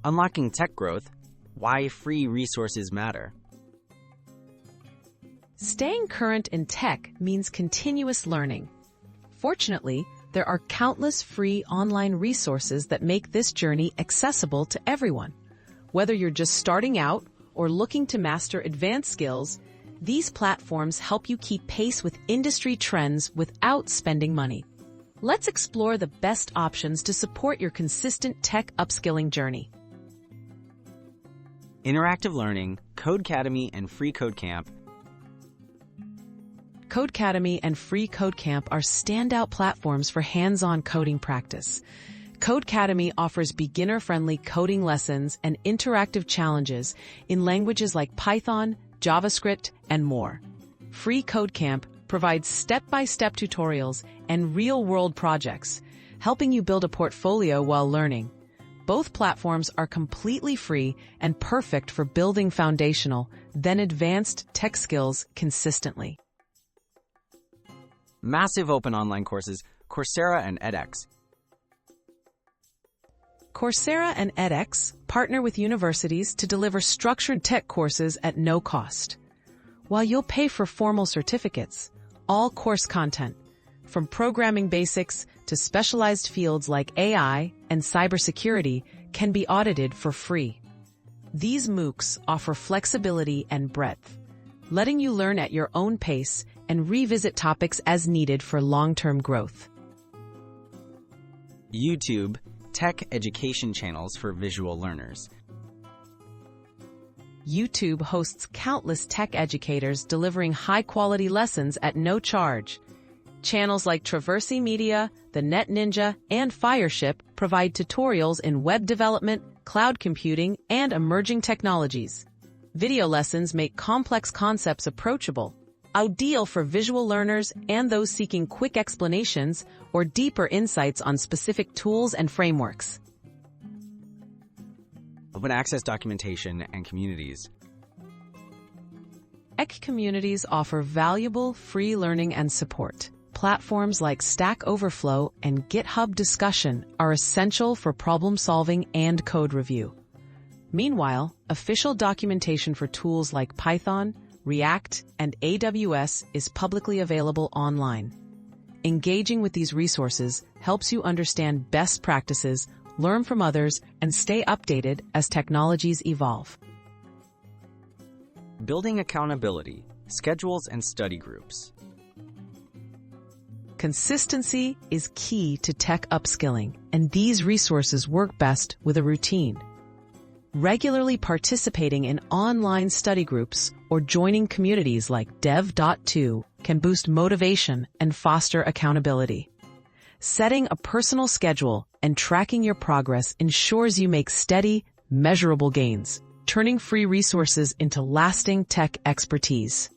Unlocking tech growth, why free resources matter. Staying current in tech means continuous learning. Fortunately, there are countless free online resources that make this journey accessible to everyone. Whether you're just starting out or looking to master advanced skills, these platforms help you keep pace with industry trends without spending money. Let's explore the best options to support your consistent tech upskilling journey. Interactive learning, Codecademy, and freeCodeCamp. Codecademy and freeCodeCamp are standout platforms for hands-on coding practice. Codecademy offers beginner-friendly coding lessons and interactive challenges in languages like Python, JavaScript, and more. freeCodeCamp provides step-by-step tutorials and real-world projects, helping you build a portfolio while learning. Both platforms are completely free and perfect for building foundational, then advanced tech skills consistently. Massive open online courses, Coursera and edX. Coursera and edX partner with universities to deliver structured tech courses at no cost. While you'll pay for formal certificates, all course content, from programming basics to specialized fields like AI and cybersecurity, can be audited for free. These MOOCs offer flexibility and breadth, letting you learn at your own pace and revisit topics as needed for long-term growth. YouTube, tech education channels for visual learners. YouTube hosts countless tech educators delivering high-quality lessons at no charge. Channels like Traversy Media, The Net Ninja, and Fireship provide tutorials in web development, cloud computing, and emerging technologies. Video lessons make complex concepts approachable, ideal for visual learners and those seeking quick explanations or deeper insights on specific tools and frameworks. Open access documentation and communities. EC communities offer valuable free learning and support. Platforms like Stack Overflow and GitHub Discussion are essential for problem solving and code review. Meanwhile, official documentation for tools like Python, React, and AWS is publicly available online. Engaging with these resources helps you understand best practices, learn from others, and stay updated as technologies evolve. Building accountability, schedules, and study groups. Consistency is key to tech upskilling, and these resources work best with a routine. Regularly participating in online study groups or joining communities like Dev.to can boost motivation and foster accountability. Setting a personal schedule and tracking your progress ensures you make steady, measurable gains, turning free resources into lasting tech expertise.